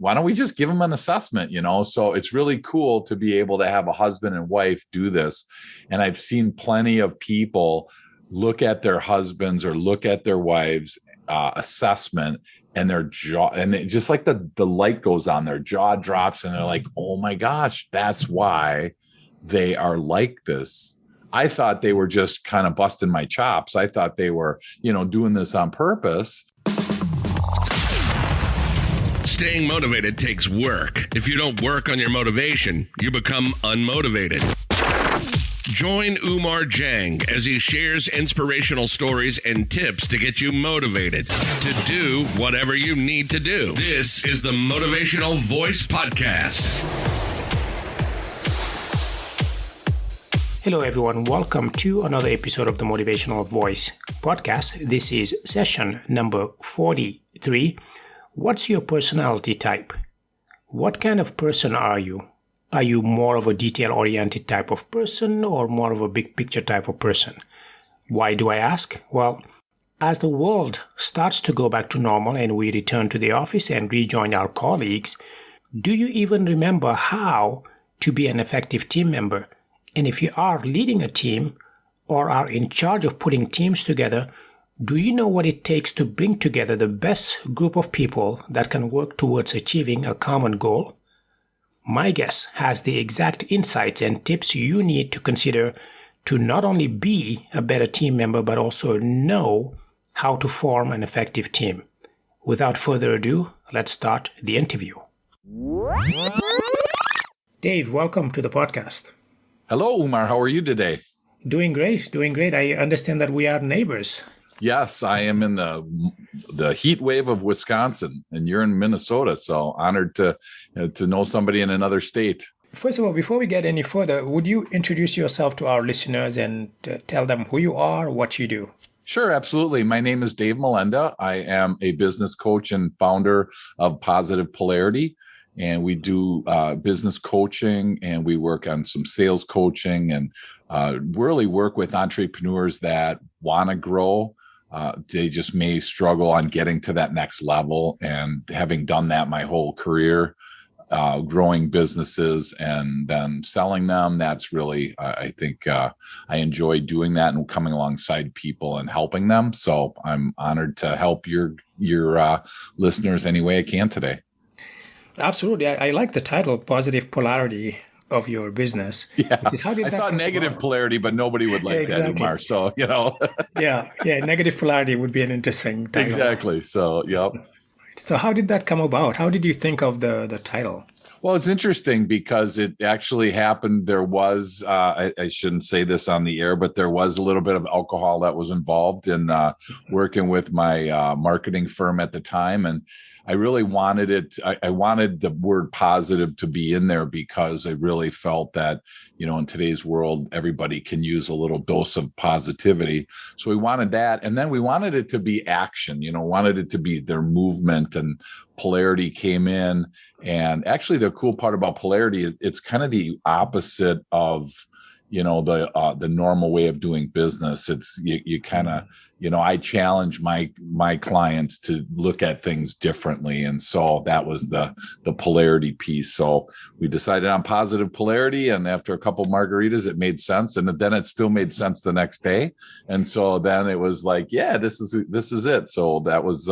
why don't we just give them an assessment, So it's really cool to be able to have a husband and wife do this. And I've seen plenty of people look at their husbands or look at their wives' assessment, and their jaw, and it just like the light goes on, their jaw drops, and they're like, oh my gosh, that's why they are like this. I thought they were just kind of busting my chops. I thought they were, doing this on purpose. Staying motivated takes work. If you don't work on your motivation, you become unmotivated. Join Oumar Jang as he shares inspirational stories and tips to get you motivated to do whatever you need to do. This is the Motivational Voice Podcast. Hello, everyone. Welcome to another episode of the Motivational Voice Podcast. This is session number 43. What's your personality type? What kind of person are you? Are you more of a detail-oriented type of person or more of a big picture type of person? Why do I ask? Well, as the world starts to go back to normal and we return to the office and rejoin our colleagues, do you even remember how to be an effective team member? And if you are leading a team or are in charge of putting teams together, do you know what it takes to bring together the best group of people that can work towards achieving a common goal? My guest has the exact insights and tips you need to consider to not only be a better team member, but also know how to form an effective team. Without further ado, let's start the interview. Dave, welcome to the podcast. Hello, Oumar. How are you today? Doing great. I understand that we are neighbors. Yes, I am in the heat wave of Wisconsin, and you're in Minnesota. So honored to know somebody in another state. First of all, before we get any further, would you introduce yourself to our listeners and tell them who you are, what you do? Sure, absolutely. My name is Dave Molenda. I am a business coach and founder of Positive Polarity. And we do business coaching, and we work on some sales coaching, and really work with entrepreneurs that want to grow. They just may struggle on getting to that next level. And having done that my whole career, growing businesses and then selling them, that's really, I think I enjoy doing that and coming alongside people and helping them. So I'm honored to help your listeners any way I can today. Absolutely. I like the title, Positive Polarity of your business. Yeah, I thought negative polarity, but nobody would like that, Oumar. So, yeah, negative polarity would be an interesting title. Exactly. So, yep. So how did that come about? How did you think of the title? Well, it's interesting because it actually happened. There was, I shouldn't say this on the air, but there was a little bit of alcohol that was involved in working with my marketing firm at the time. And I really wanted it. I wanted the word positive to be in there because I really felt that, in today's world, everybody can use a little dose of positivity. So we wanted that. And then we wanted it to be action, wanted it to be their movement, and polarity came in. And actually the cool part about polarity, it's kind of the opposite of, the normal way of doing business. It's you kind of, I challenge my clients to look at things differently. And so that was the polarity piece. So we decided on Positive Polarity, and after a couple margaritas, it made sense. And then it still made sense the next day. And so then it was like, yeah, this is it. So that was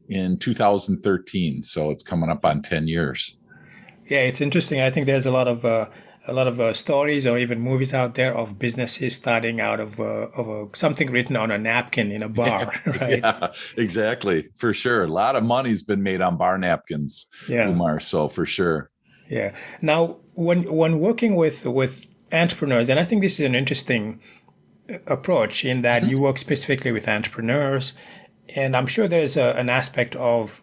in 2013. So it's coming up on 10 years. Yeah, it's interesting. I think there's a lot of stories or even movies out there of businesses starting out of something written on a napkin in a bar, right? Yeah, exactly. For sure. A lot of money's been made on bar napkins, Oumar, so for sure. Yeah. Now, when working with entrepreneurs, and I think this is an interesting approach in that you work specifically with entrepreneurs, and I'm sure there's an aspect of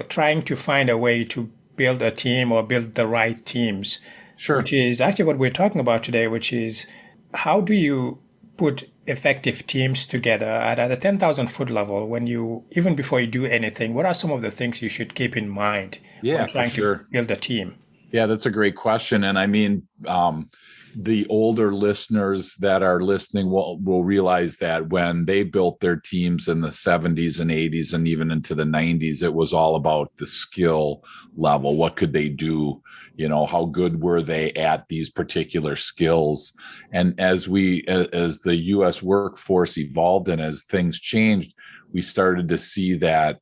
trying to find a way to build a team or build the right teams. Sure. Which is actually what we're talking about today, which is how do you put effective teams together at a 10,000 foot level even before you do anything? What are some of the things you should keep in mind when trying to build a team? Yeah, that's a great question. And I mean, the older listeners that are listening will realize that when they built their teams in the 70s and 80s and even into the 90s, it was all about the skill level. What could they do? How good were they at these particular skills? And as the US workforce evolved and as things changed, we started to see that,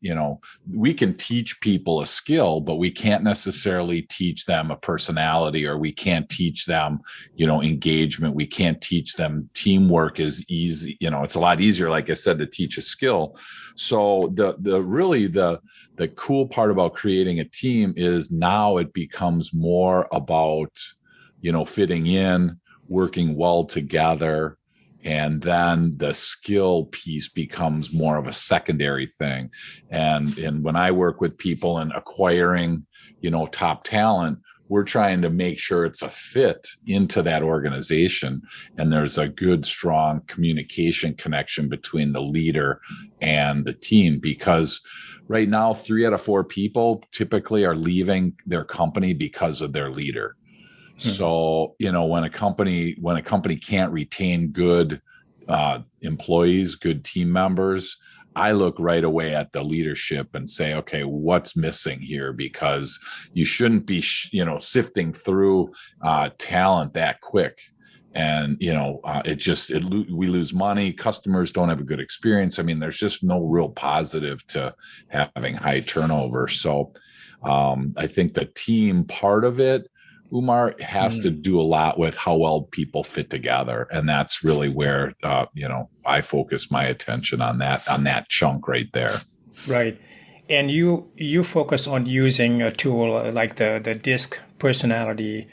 we can teach people a skill, but we can't necessarily teach them a personality, or we can't teach them, engagement. We can't teach them teamwork is easy. It's a lot easier, like I said, to teach a skill. So the cool part about creating a team is now it becomes more about, fitting in, working well together. And then the skill piece becomes more of a secondary thing. And when I work with people and acquiring, top talent, we're trying to make sure it's a fit into that organization. And there's a good, strong communication connection between the leader and the team, because right now, 3 out of 4 people typically are leaving their company because of their leader. So, when a company can't retain good employees, good team members, I look right away at the leadership and say, okay, what's missing here? Because you shouldn't be, sifting through talent that quick. And, we lose money. Customers don't have a good experience. I mean, there's just no real positive to having high turnover. So I think the team part of it, Oumar, has to do a lot with how well people fit together. And that's really where, I focus my attention on that chunk right there. Right. And you focus on using a tool like the DISC personality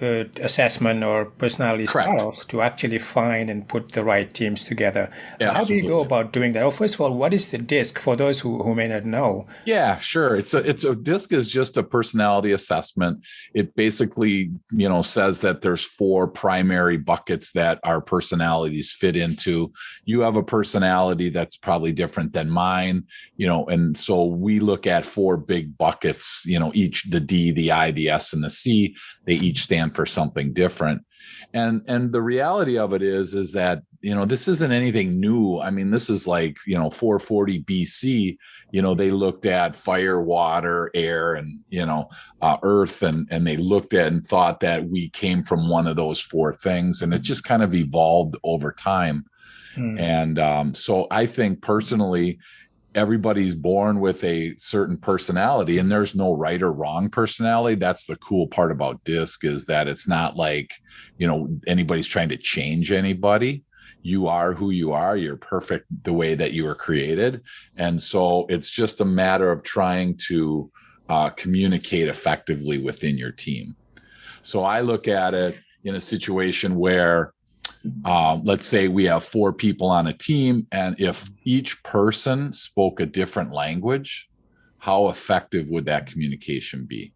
assessment or personality styles to actually find and put the right teams together. Yeah, how do you go about doing that? Well, first of all, what is the DISC for those who may not know? Yeah, sure. It's a DISC is just a personality assessment. It basically, says that there's 4 primary buckets that our personalities fit into. You have a personality that's probably different than mine, and so we look at 4 big buckets, each, the D, the I, the S, and the C. They each stand for something different. And the reality of it is that, this isn't anything new. I mean, this is like, 440 BC, they looked at fire, water, air, and, earth. And they looked at and thought that we came from one of those 4 things. And it just kind of evolved over time. And so I think personally, everybody's born with a certain personality, and there's no right or wrong personality. That's the cool part about DISC, is that it's not like, anybody's trying to change anybody. You are who you are. You're perfect the way that you were created. And so it's just a matter of trying to communicate effectively within your team. So I look at it in a situation where, let's say we have 4 people on a team, and if each person spoke a different language, how effective would that communication be?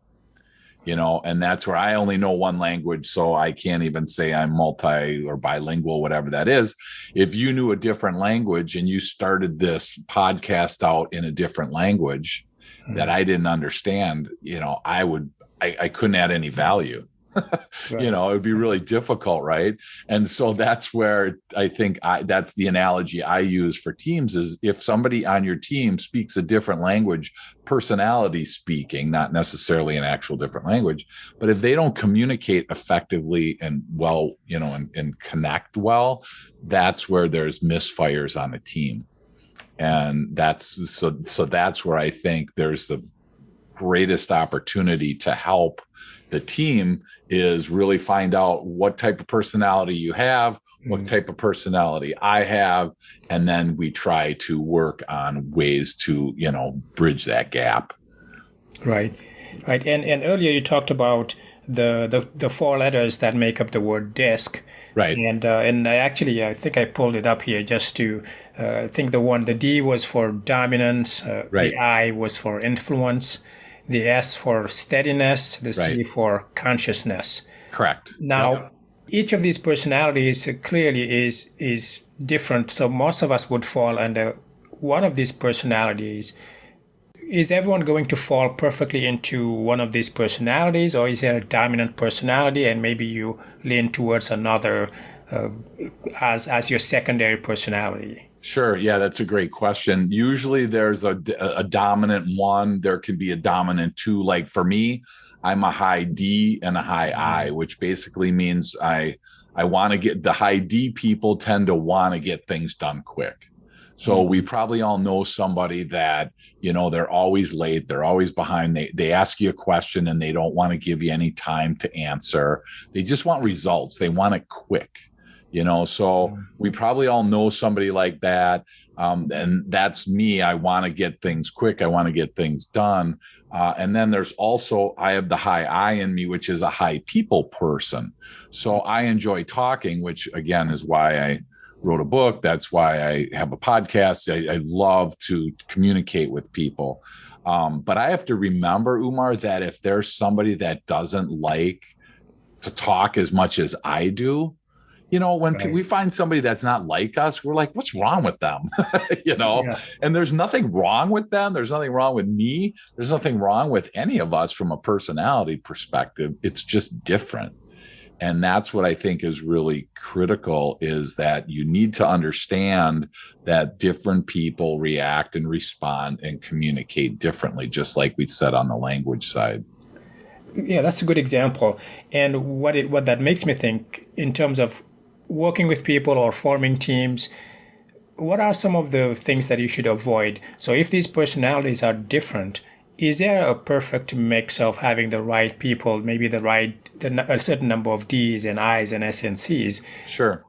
And that's where I only know one language, so I can't even say I'm multi or bilingual, whatever that is. If you knew a different language and you started this podcast out in a different language that I didn't understand, I couldn't add any value. Right. It would be really difficult, right? And so that's where I think that's the analogy I use for teams, is if somebody on your team speaks a different language, personality speaking, not necessarily an actual different language, but if they don't communicate effectively and well, and connect well, that's where there's misfires on a team. And that's where I think there's the greatest opportunity to help the team, is really find out what type of personality you have, what type of personality I have, and then we try to work on ways to, bridge that gap. Right. And earlier you talked about the 4 letters that make up the word DISC. Right. And I think I pulled it up here just to think the D was for dominance, the I was for influence, the S for steadiness, the C for consciousness. Correct. Now, each of these personalities clearly is different. So most of us would fall under one of these personalities. is everyone going to fall perfectly into one of these personalities, or is there a dominant personality and maybe you lean towards another as your secondary personality? Sure. Yeah, that's a great question. Usually there's a dominant one. There can be a dominant two. Like for me, I'm a high D and a high I, which basically means I want to get the high D people tend to want to get things done quick. So we probably all know somebody that, they're always late. They're always behind. They ask you a question and they don't want to give you any time to answer. They just want results. They want it quick. So we probably all know somebody like that. And that's me. I want to get things quick. I want to get things done. And then there's also, I have the high I in me, which is a high people person. So I enjoy talking, which again is why I wrote a book. That's why I have a podcast. I love to communicate with people. But I have to remember, Oumar, that if there's somebody that doesn't like to talk as much as I do, when we find somebody that's not like us, we're like, what's wrong with them? And there's nothing wrong with them. There's nothing wrong with me. There's nothing wrong with any of us from a personality perspective. It's just different. And that's what I think is really critical, is that you need to understand that different people react and respond and communicate differently, just like we said on the language side. Yeah, that's a good example. And what that makes me think in terms of working with people or forming teams, what are some of the things that you should avoid? So if these personalities are different, is there a perfect mix of having the right people, maybe a certain number of D's and I's and S and C's? Sure.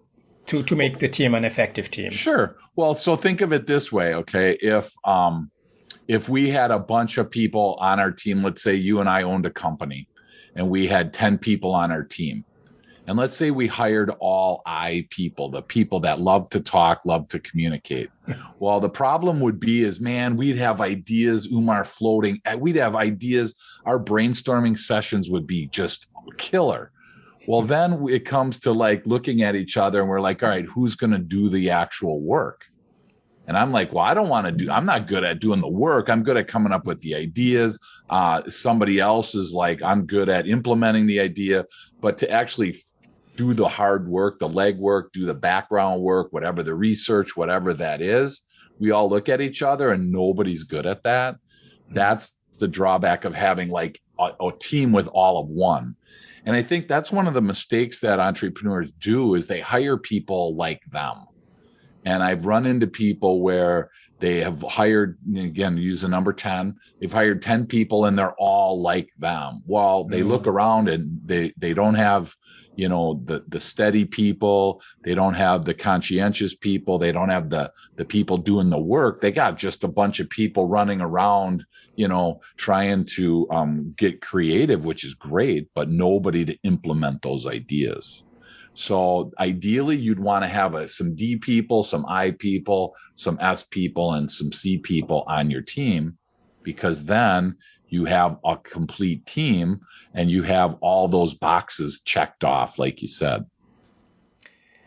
To make the team an effective team? Sure. Well, so think of it this way, okay? If we had a bunch of people on our team, let's say you and I owned a company and we had 10 people on our team. And let's say we hired all I people, the people that love to talk, love to communicate. Well, the problem would be we'd have ideas, Oumar, floating. We'd have ideas. Our brainstorming sessions would be just killer. Well, then it comes to like looking at each other and we're like, all right, who's going to do the actual work? And I'm like, well, I'm not good at doing the work. I'm good at coming up with the ideas. Somebody else is like, I'm good at implementing the idea, but to actually do the hard work, the leg work, do the background work, whatever the research, whatever that is, we all look at each other and nobody's good at that. That's the drawback of having like a team with all of one. And I think that's one of the mistakes that entrepreneurs do, is they hire people like them. And I've run into people where they have hired, again, use the number 10, they've hired 10 people and they're all like them. Well, they look around and they don't have, the steady people. They don't have the conscientious people. They don't have the people doing the work. They got just a bunch of people running around, trying to get creative, which is great, but nobody to implement those ideas. So ideally, you'd want to have some D people, some I people, some S people, and some C people on your team, because then you have a complete team and you have all those boxes checked off, like you said.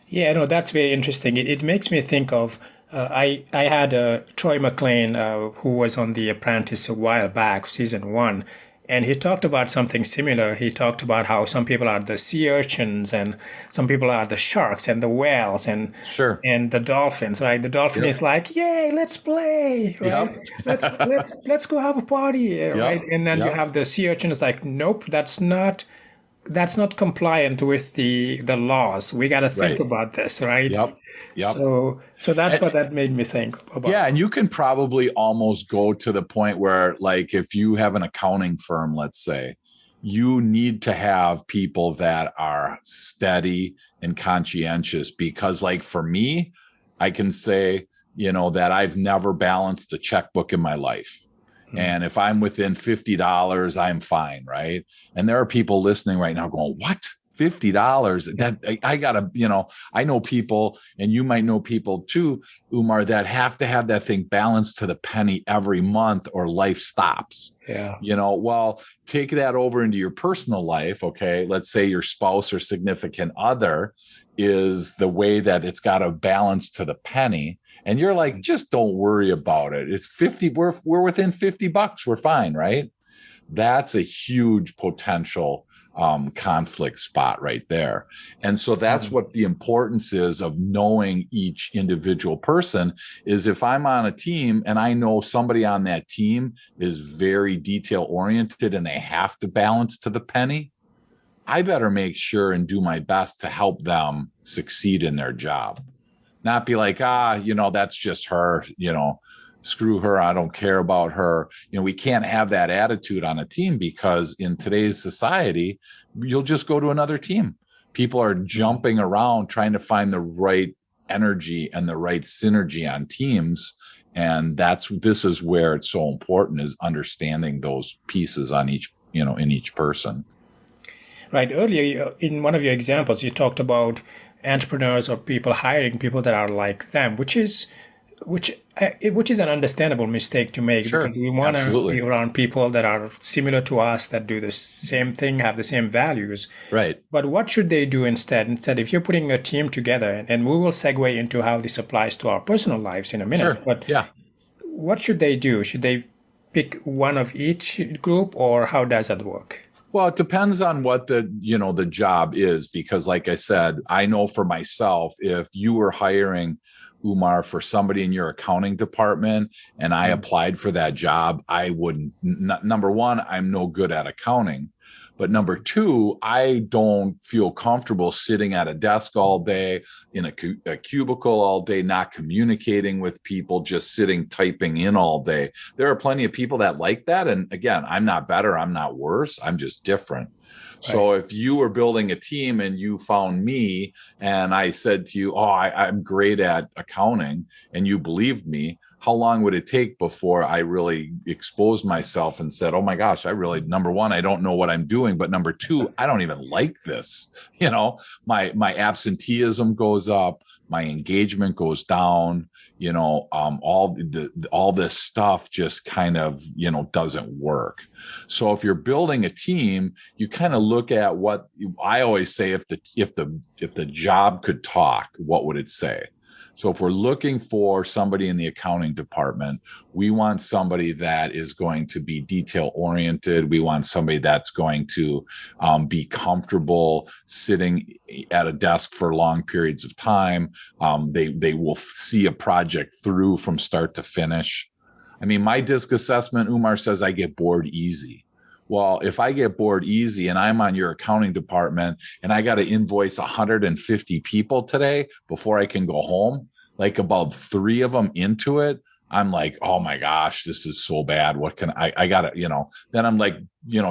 Yeah, no, that's very interesting. It makes me think of, I had Troy McClain, who was on The Apprentice a while back, season 1. And he talked about something similar. He talked about how some people are the sea urchins and some people are the sharks and the whales and and the dolphins, right? The dolphin is like, yay, let's play, right? Let's go have a party, right? And then you have the sea urchin is like, nope, that's not compliant with the laws. We got to think about this, right? Yep. So that's what that made me think about. Yeah, and you can probably almost go to the point where, like, if you have an accounting firm, let's say, you need to have people that are steady and conscientious, because, like, for me, I can say, that I've never balanced a checkbook in my life. And if I'm within $50, I'm fine, right? And there are people listening right now going, what? $50? That I gotta, I know people, and you might know people too, Oumar, that have to have that thing balanced to the penny every month or life stops. Yeah. Well, take that over into your personal life. Okay. Let's say your spouse or significant other is the way that it's got to balance to the penny. And you're like, just don't worry about it. It's 50, we're within $50. We're fine, right? That's a huge potential conflict spot right there. And so that's what the importance is of knowing each individual person is if I'm on a team and I know somebody on that team is very detail oriented and they have to balance to the penny, I better make sure and do my best to help them succeed in their job. Not be like, that's just her, screw her. I don't care about her. We can't have that attitude on a team because in today's society, you'll just go to another team. People are jumping around trying to find the right energy and the right synergy on teams. And this is where it's so important is understanding those pieces on each, in each person. Right. Earlier, in one of your examples, you talked about entrepreneurs or people hiring people that are like them, which is an understandable mistake to make because we want to be around people that are similar to us, that do the same thing, have the same values. Right. But what should they do instead? Instead, if you're putting a team together, and we will segue into how this applies to our personal lives in a minute. But what should they do? Should they pick one of each group, or how does that work? Well, it depends on what the job is, because like I said, I know for myself, if you were hiring Oumar for somebody in your accounting department and I applied for that job, I wouldn't, number one, I'm no good at accounting. But number two, I don't feel comfortable sitting at a desk all day in a cubicle all day, not communicating with people, just sitting, typing in all day. There are plenty of people that like that. And again, I'm not better. I'm not worse. I'm just different. So if you were building a team and you found me and I said to you, I'm great at accounting, and you believed me, how long would it take before I really exposed myself and said, oh my gosh, number one, I don't know what I'm doing. But number two, I don't even like this. My absenteeism goes up, my engagement goes down, all this stuff just kind of, doesn't work. So if you're building a team, you kind of look at what I always say, if the job could talk, what would it say? So if we're looking for somebody in the accounting department, we want somebody that is going to be detail oriented. We want somebody that's going to be comfortable sitting at a desk for long periods of time. They will see a project through from start to finish. I mean, my DISC assessment, Oumar says I get bored easy. Well, if I get bored easy and I'm on your accounting department and I got to invoice 150 people today before I can go home, like about 3 of them into it, I'm like, oh my gosh, this is so bad. What can I got to, then I'm like,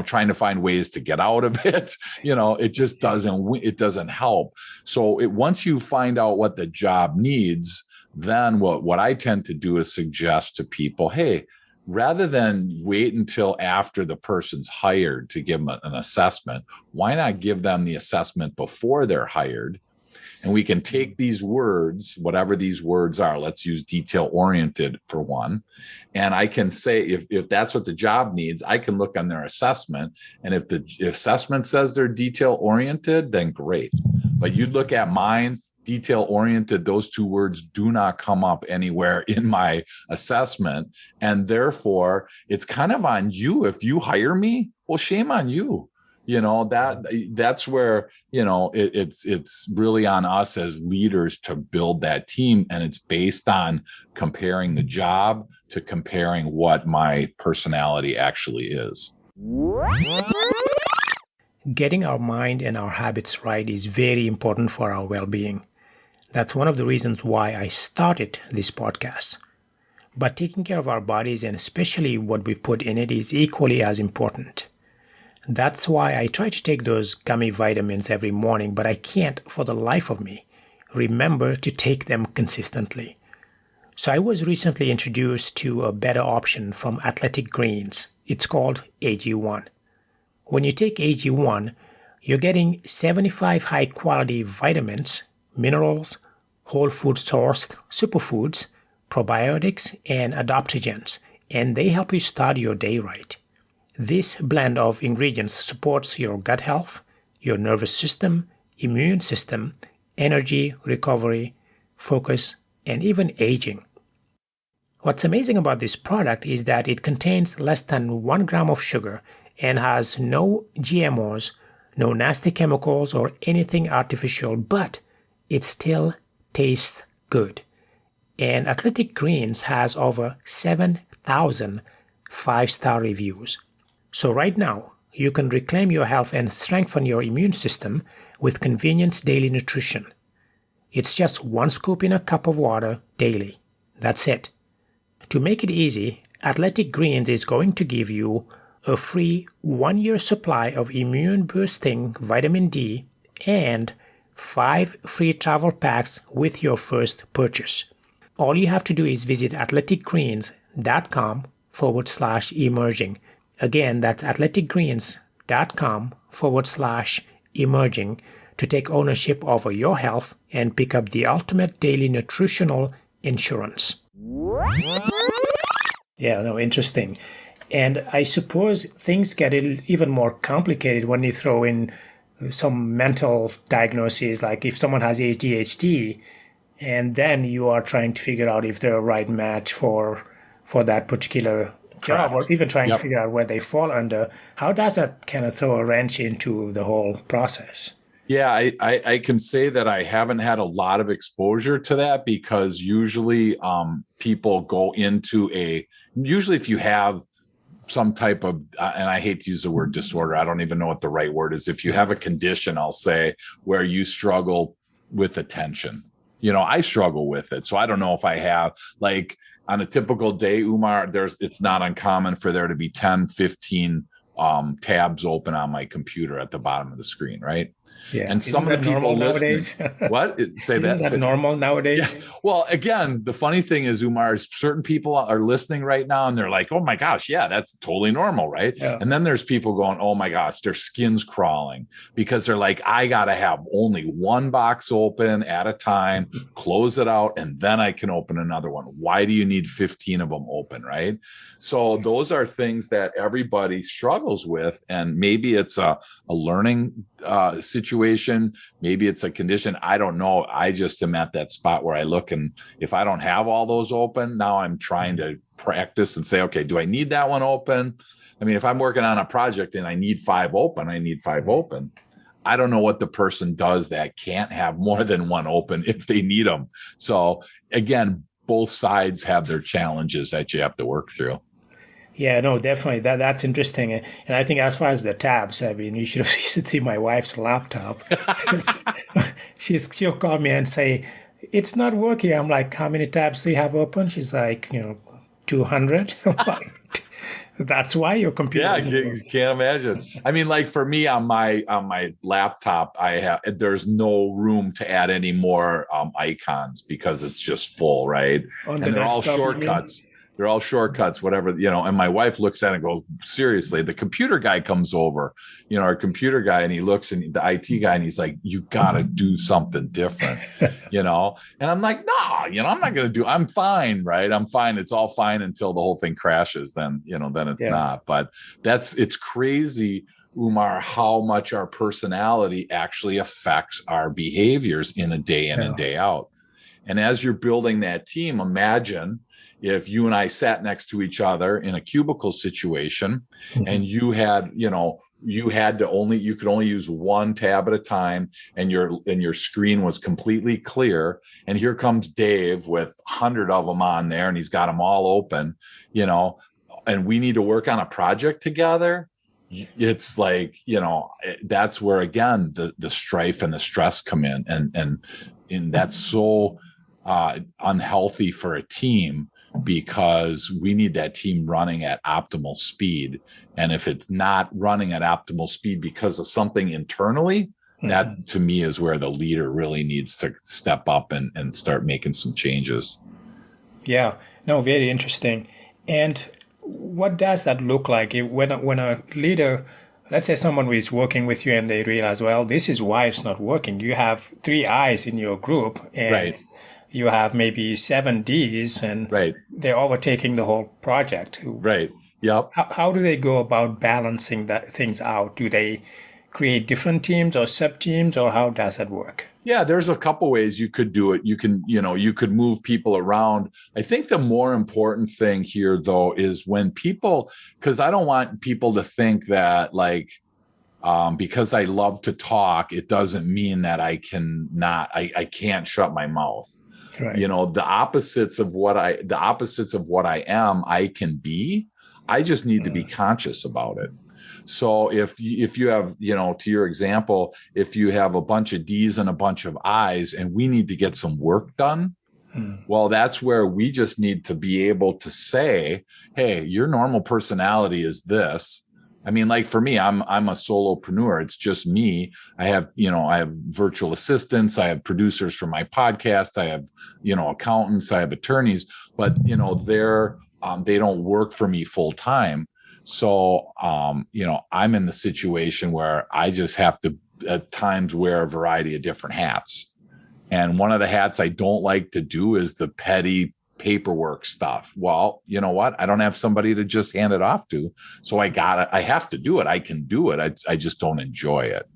trying to find ways to get out of it. It just doesn't help. So once you find out what the job needs, then what I tend to do is suggest to people, hey, rather than wait until after the person's hired to give them an assessment, why not give them the assessment before they're hired? And we can take these words, whatever these words are, let's use detail oriented for one. And I can say, if that's what the job needs, I can look on their assessment. And if the assessment says they're detail oriented, then great. But you'd look at mine, detail oriented, those 2 words do not come up anywhere in my assessment. And therefore, it's kind of on you. If you hire me, well, shame on you. That's where, it's really on us as leaders to build that team. And it's based on comparing the job to comparing what my personality actually is. Getting our mind and our habits right is very important for our well-being. That's one of the reasons why I started this podcast. But taking care of our bodies, and especially what we put in it, is equally as important. That's why I try to take those gummy vitamins every morning, but I can't, for the life of me, remember to take them consistently. So I was recently introduced to a better option from Athletic Greens. It's called AG1. When you take AG1, you're getting 75 high-quality vitamins, minerals, whole food sourced superfoods, probiotics, and adaptogens, and they help you start your day right. This blend of ingredients supports your gut health, your nervous system, immune system, energy, recovery, focus, and even aging. What's amazing about this product is that it contains less than 1 gram of sugar and has no GMOs, no nasty chemicals or anything artificial, but it still tastes good. And Athletic Greens has over 7,000 5-star reviews. So right now, you can reclaim your health and strengthen your immune system with convenient daily nutrition. It's just 1 scoop in a cup of water daily. That's it. To make it easy, Athletic Greens is going to give you a free 1-year supply of immune-boosting vitamin D and 5 free travel packs with your first purchase. All you have to do is visit athleticgreens.com/emerging. Again, that's athleticgreens.com/emerging to take ownership over your health and pick up the ultimate daily nutritional insurance. Yeah, no, interesting. And I suppose things get even more complicated when you throw in some mental diagnoses, like if someone has ADHD, and then you are trying to figure out if they're a right match for that particular job, or even trying to figure out where they fall under. How does that kind of throw a wrench into the whole process? Yeah, I can say that I haven't had a lot of exposure to that, because usually people go into usually if you have some type of, and I hate to use the word disorder, I don't even know what the right word is. If you have a condition, I'll say, where you struggle with attention, I struggle with it. So I don't know if I have, like, on a typical day, Oumar, it's not uncommon for there to be 10, 15 tabs open on my computer at the bottom of the screen, right? Yeah. And some of the people listening, what? Say that. Isn't that normal nowadays? Yes. Well, again, the funny thing is, Oumar, is certain people are listening right now and they're like, oh my gosh, yeah, that's totally normal, right? Yeah. And then there's people going, oh my gosh, their skin's crawling, because they're like, I got to have only 1 box open at a time, close it out, and then I can open another one. Why do you need 15 of them open, right? So those are things that everybody struggles with, and maybe it's a learning situation, maybe it's a condition, I don't know. I just am at that spot where I look, and if I don't have all those open, now I'm trying to practice and say, okay, do I need that one open? I mean, if I'm working on a project and I need 5 open, I need 5 open. I don't know what the person does that can't have more than 1 open if they need them. So again, both sides have their challenges that you have to work through. Yeah, no, definitely. That's interesting. And I think as far as the tabs, I mean, you should see my wife's laptop. She'll call me and say, it's not working. I'm like, how many tabs do you have open? She's like, 200. I'm like, that's why your computer. Yeah, you can't imagine. I mean, like for me on my laptop, there's no room to add any more icons, because it's just full, right? And they're all shortcuts. They're all shortcuts, whatever, and my wife looks at it and goes, seriously, the computer guy comes over, our computer guy, and he looks, and the IT guy, and he's like, you got to do something different, and I'm like, no, I'm not going to do, I'm fine. Right. I'm fine. It's all fine until the whole thing crashes. Then, then it's not, but it's crazy, Oumar, how much our personality actually affects our behaviors in a day in and day out. And as you're building that team, imagine if you and I sat next to each other in a cubicle situation, and you had, you could only use 1 tab at a time, and your screen was completely clear. And here comes Dave with 100 of them on there, and he's got them all open, and we need to work on a project together. It's like, that's where, again, the strife and the stress come in. And that's so unhealthy for a team, because we need that team running at optimal speed. And if it's not running at optimal speed because of something internally, that to me is where the leader really needs to step up and start making some changes. Yeah, no, very interesting. And what does that look like when a leader, let's say someone who is working with you and they realize, well, this is why it's not working. You have 3 I's in your group, and right. You have maybe 7 D's, and they're overtaking the whole project. Right. Yep. How do they go about balancing things out? Do they create different teams or sub teams, or how does that work? Yeah, there's a couple ways you could do it. You can, you could move people around. I think the more important thing here, though, is when people, because I don't want people to think that like, because I love to talk, it doesn't mean that I can't shut my mouth. Right. The opposites of what I am, I can be. I just need to be conscious about it. So if you have, to your example, if you have a bunch of D's and a bunch of I's and we need to get some work done, well, that's where we just need to be able to say, hey, your normal personality is this. I mean, like for me, I'm a solopreneur. It's just me. I have virtual assistants. I have producers for my podcast. I have, accountants. I have attorneys, but they don't work for me full time. So, I'm in the situation where I just have to at times wear a variety of different hats. And one of the hats I don't like to do is the petty paperwork stuff. Well, you know what? I don't have somebody to just hand it off to. So I have to do it. I can do it. I just don't enjoy it.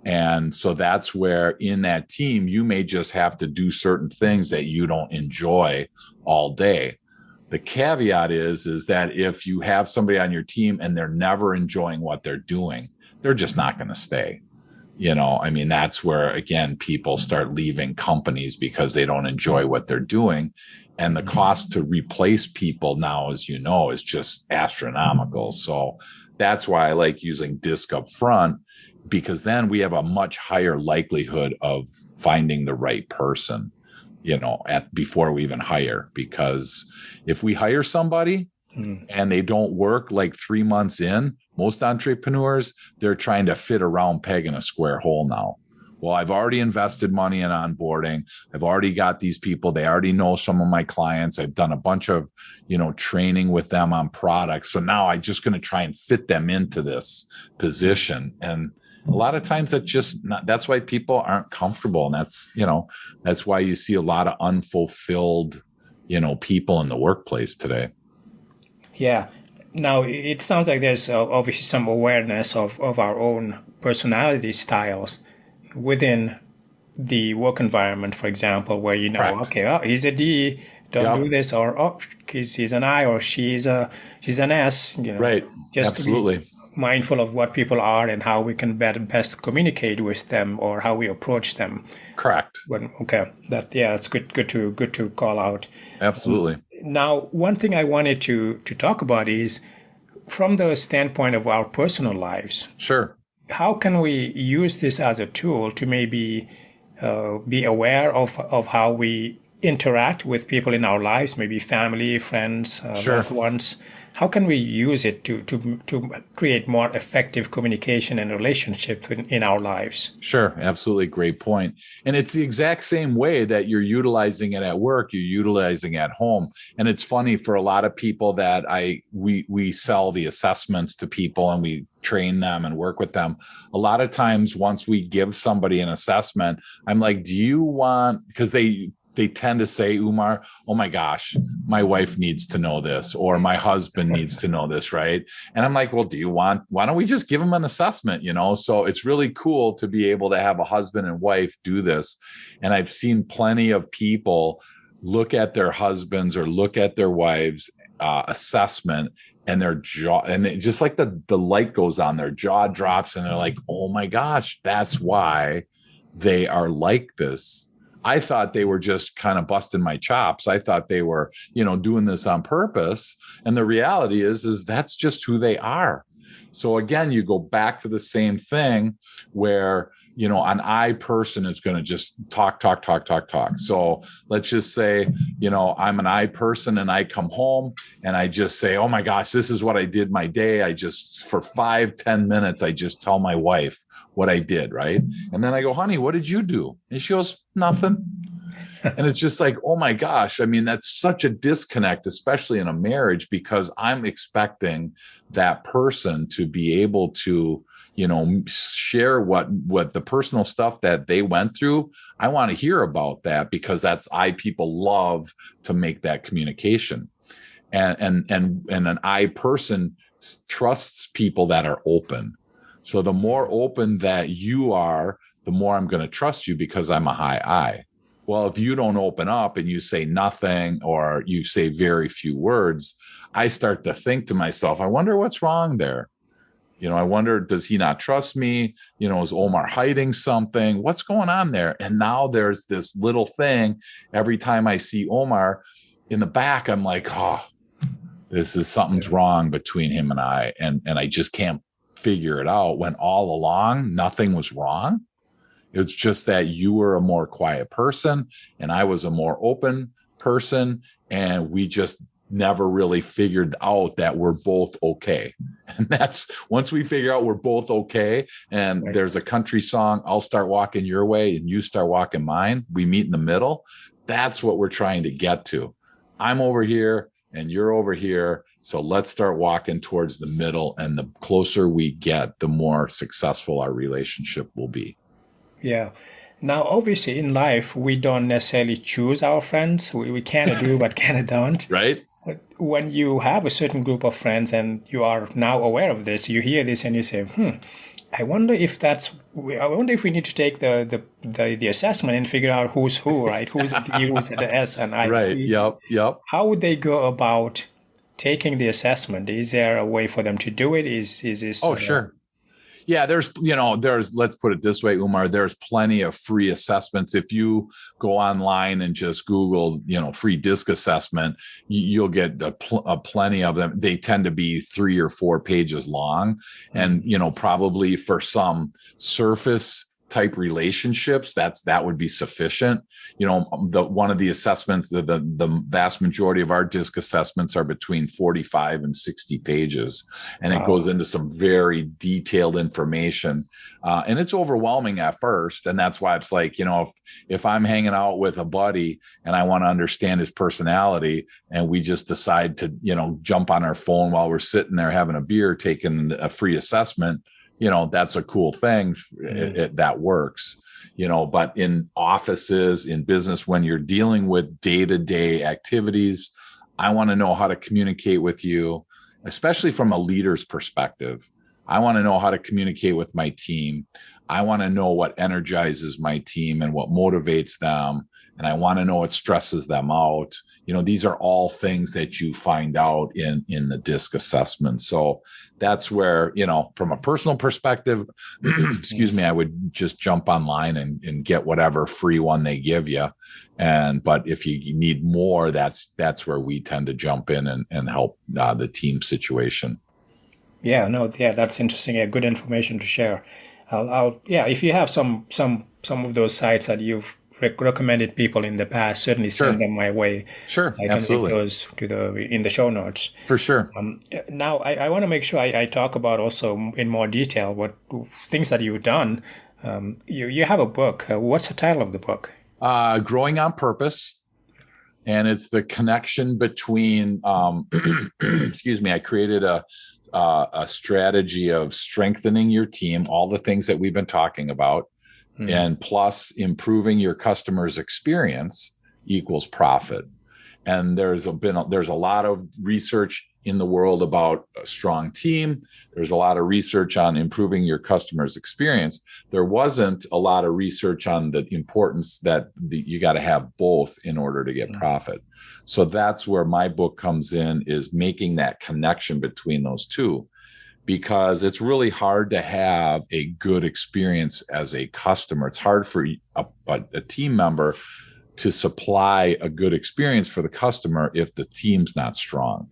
And so that's where in that team, you may just have to do certain things that you don't enjoy all day. The caveat is that if you have somebody on your team and they're never enjoying what they're doing, they're just not going to stay. That's where, again, people start leaving companies because they don't enjoy what they're doing. And the cost to replace people now, as you know, is just astronomical. So that's why I like using DISC up front, because then we have a much higher likelihood of finding the right person. Before we even hire, because if we hire somebody and they don't work like 3 months in, most entrepreneurs, they're trying to fit a round peg in a square hole now. Well, I've already invested money in onboarding. I've already got these people. They already know some of my clients. I've done a bunch of, training with them on products. So now I'm just going to try and fit them into this position. And a lot of times that's why people aren't comfortable. And that's why you see a lot of unfulfilled, people in the workplace today. Yeah. Now, it sounds like there's obviously some awareness of our own personality styles within the work environment, for example, where Correct. Okay, oh, he's a D, don't do this, or oh, he's an I, or she's an S. Right. Just absolutely. To be mindful of what people are and how we can best communicate with them, or how we approach them. Correct. That's good to call out. Absolutely. Now, one thing I wanted to talk about is from the standpoint of our personal lives. Sure. How can we use this as a tool to maybe be aware of how we interact with people in our lives, maybe family, friends, Sure. loved ones? How can we use it to create more effective communication and relationships in our lives? Sure, absolutely. Great point. And it's the exact same way that you're utilizing it at work, you're utilizing it at home. And it's funny for a lot of people that we sell the assessments to people and we train them and work with them. A lot of times once we give somebody an assessment, I'm like, do you want, because they tend to say, Oumar, oh my gosh, my wife needs to know this, or my husband needs to know this, right? And I'm like, well, why don't we just give them an assessment, So it's really cool to be able to have a husband and wife do this. And I've seen plenty of people look at their husbands or look at their wives' assessment, and their jaw, and it just like the light goes on, their jaw drops, and they're like, oh my gosh, that's why they are like this. I thought they were just kind of busting my chops. I thought they were, doing this on purpose. And the reality is that's just who they are. So again, you go back to the same thing where, an I person is going to just talk. So let's just say, I'm an I person and I come home and I just say, oh my gosh, this is what I did my day. For 5-10 minutes, I just tell my wife what I did. Right. And then I go, honey, what did you do? And she goes, nothing. And it's just like, oh my gosh. I mean, that's such a disconnect, especially in a marriage, because I'm expecting that person to be able to, share what the personal stuff that they went through. I want to hear about that because people love to make that communication. And an I person trusts people that are open. So the more open that you are, the more I'm going to trust you because I'm a high I. Well, if you don't open up and you say nothing or you say very few words, I start to think to myself, I wonder what's wrong there. I wonder, does he not trust me? Is Oumar hiding something? What's going on there? And now there's this little thing. Every time I see Oumar in the back, I'm like, oh, something's wrong between him and I. And I just can't figure it out, when all along, nothing was wrong. It's just that you were a more quiet person and I was a more open person. And we just never really figured out that we're both okay. And that's, once we figure out we're both okay, and there's a country song, I'll start walking your way and you start walking mine, we meet in the middle. That's what we're trying to get to. I'm over here and you're over here. So let's start walking towards the middle. And the closer we get, the more successful our relationship will be. Yeah. Now, obviously, in life, we don't necessarily choose our friends. We kind of do, but kind of don't. Right. When you have a certain group of friends and you are now aware of this, you hear this and you say, I wonder if we need to take the assessment and figure out who's who, right? Who's at the U, who's at the S and I. Right. Yep. How would they go about taking the assessment? Is there a way for them to do it? Is this? Oh, sure. Yeah, there's, let's put it this way, Oumar, there's plenty of free assessments. If you go online and just Google, free disc assessment, you'll get a plenty of them. They tend to be 3 or 4 pages long. And, probably for some surface type relationships, that would be sufficient. One of the assessments, the vast majority of our disc assessments are between 45 and 60 pages. And It goes into some very detailed information. And it's overwhelming at first. And that's why it's like, if I'm hanging out with a buddy and I want to understand his personality and we just decide to, jump on our phone while we're sitting there having a beer, taking a free assessment, that's a cool thing. That works, but in offices, in business, when you're dealing with day-to-day activities, I want to know how to communicate with you, especially from a leader's perspective. I want to know how to communicate with my team. I want to know what energizes my team and what motivates them. And I want to know what stresses them out. These are all things that you find out in the DISC assessment. So that's where, from a personal perspective, excuse me, I would just jump online and get whatever free one they give you. But if you need more, that's where we tend to jump in and help the team situation. That's interesting. Yeah, good information to share. If you have some of those sites that you've recommended people in the past, certainly send them my way. Sure, I can link those in the show notes. For sure. Now, I want to make sure I talk about also in more detail what things that you've done. You have a book. What's the title of the book? Growing on Purpose. And it's the connection between, excuse me, I created a strategy of strengthening your team, all the things that we've been talking about, and plus improving your customer's experience equals profit. And there's a lot of research in the world about a strong team. There's a lot of research on improving your customer's experience. There wasn't a lot of research on the importance that you got to have both in order to get profit. So that's where my book comes in, is making that connection between those two, because it's really hard to have a good experience as a customer. It's hard for a team member to supply a good experience for the customer if the team's not strong.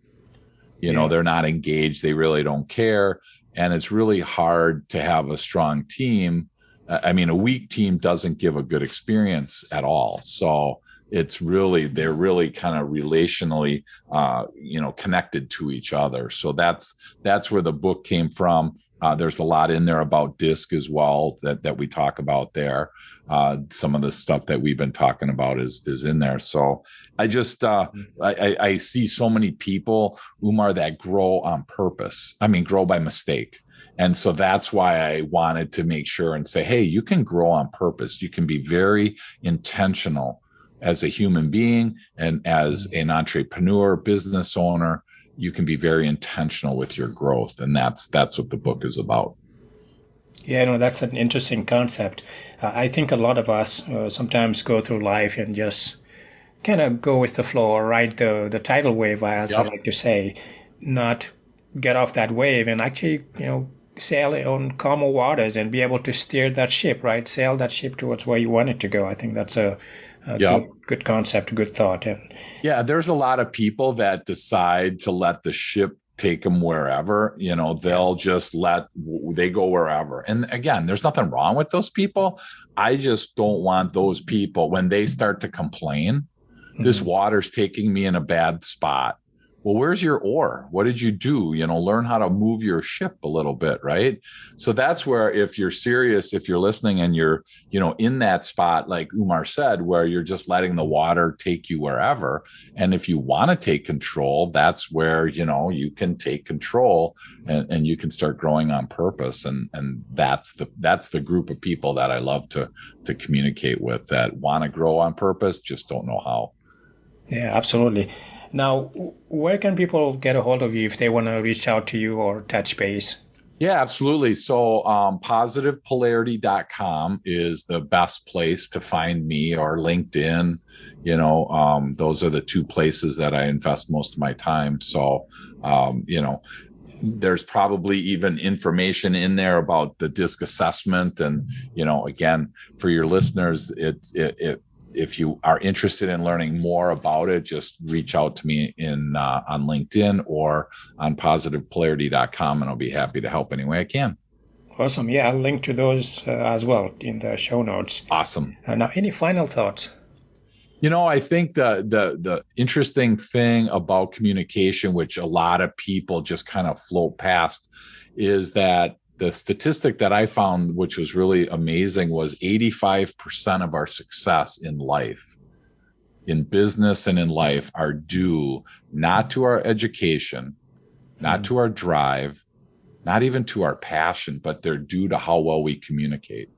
They're not engaged. They really don't care. And it's really hard to have a strong team. A weak team doesn't give a good experience at all. So they're really kind of relationally, connected to each other. So that's where the book came from. There's a lot in there about DISC as well that we talk about there. Some of the stuff that we've been talking about is in there. So I just, I see so many people, Oumar, that grow on purpose. Grow by mistake. And so that's why I wanted to make sure and say, hey, you can grow on purpose. You can be very intentional as a human being and as an entrepreneur, business owner. You can be very intentional with your growth. And that's what the book is about. Yeah, no, that's an interesting concept. I think a lot of us sometimes go through life and just kind of go with the flow or ride the tidal wave, as I like to say, not get off that wave and actually, sail on calmer waters and be able to steer that ship, right? Sail that ship towards where you want it to go. I think that's a good concept, good thought. Yeah, there's a lot of people that decide to let the ship take them wherever, they'll just they go wherever. And again, there's nothing wrong with those people. I just don't want those people when they start to complain, this water's taking me in a bad spot. Well, where's your oar? What did you do? Learn how to move your ship a little bit, right? So that's where, if you're serious, if you're listening and you're, in that spot, like Oumar said, where you're just letting the water take you wherever. And if you want to take control, that's where, you can take control and you can start growing on purpose. And that's the group of people that I love to communicate with, that want to grow on purpose, just don't know how. Yeah, absolutely. Now, where can people get a hold of you if they want to reach out to you or touch base? Yeah, absolutely. So positivepolarity.com is the best place to find me, or LinkedIn. Those are the two places that I invest most of my time. So, there's probably even information in there about the DISC assessment. And, again, for your listeners, if you are interested in learning more about it, just reach out to me on LinkedIn or on positivepolarity.com, and I'll be happy to help any way I can. Awesome. Yeah, I'll link to those as well in the show notes. Awesome. Now, any final thoughts? I think the interesting thing about communication, which a lot of people just kind of float past, is that the statistic that I found, which was really amazing, was 85% of our success in life, in business and in life, are due not to our education, not to our drive, not even to our passion, but they're due to how well we communicate.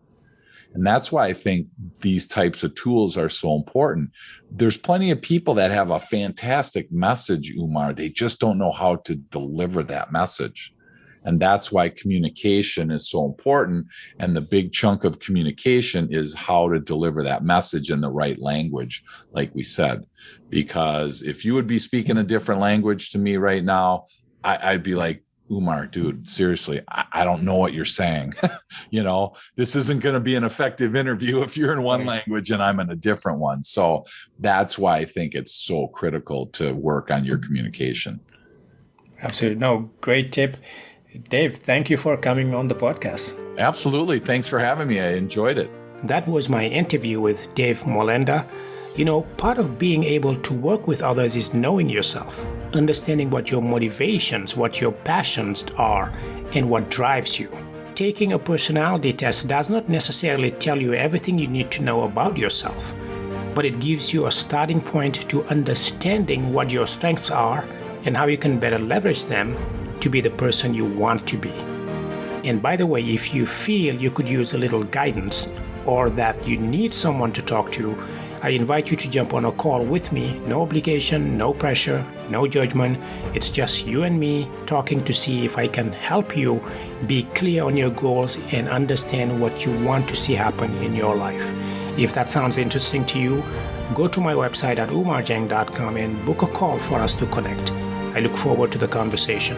And that's why I think these types of tools are so important. There's plenty of people that have a fantastic message, Oumar. They just don't know how to deliver that message. And that's why communication is so important. And the big chunk of communication is how to deliver that message in the right language, like we said. Because if you would be speaking a different language to me right now, I'd be like, Oumar, dude, seriously, I don't know what you're saying. This isn't going to be an effective interview if you're in one language and I'm in a different one. So that's why I think it's so critical to work on your communication. Absolutely. No, great tip. Dave, thank you for coming on the podcast. Absolutely. Thanks for having me. I enjoyed it. That was my interview with Dave Molenda. Part of being able to work with others is knowing yourself, understanding what your motivations, what your passions are, and what drives you. Taking a personality test does not necessarily tell you everything you need to know about yourself, but it gives you a starting point to understanding what your strengths are and how you can better leverage them to be the person you want to be. And by the way, if you feel you could use a little guidance or that you need someone to talk to, I invite you to jump on a call with me. No obligation, no pressure, no judgment. It's just you and me talking to see if I can help you be clear on your goals and understand what you want to see happen in your life. If that sounds interesting to you, go to my website at oumarjang.com and book a call for us to connect. I look forward to the conversation.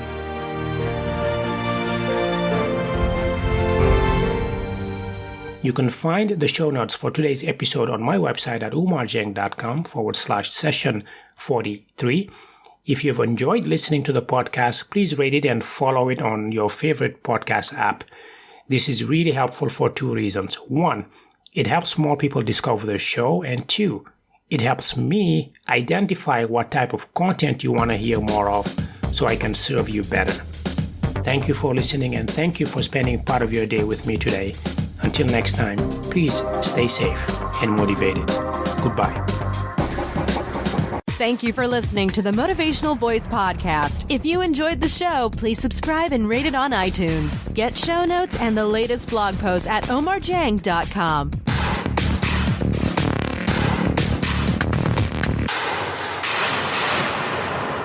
You can find the show notes for today's episode on my website at oumarjang.com/session 43. If you've enjoyed listening to the podcast, please rate it and follow it on your favorite podcast app. This is really helpful for two reasons. One, it helps more people discover the show. And two, it helps me identify what type of content you want to hear more of so I can serve you better. Thank you for listening, and thank you for spending part of your day with me today. Until next time, please stay safe and motivated. Goodbye. Thank you for listening to the Motivational Voice Podcast. If you enjoyed the show, please subscribe and rate it on iTunes. Get show notes and the latest blog posts at oumarjang.com.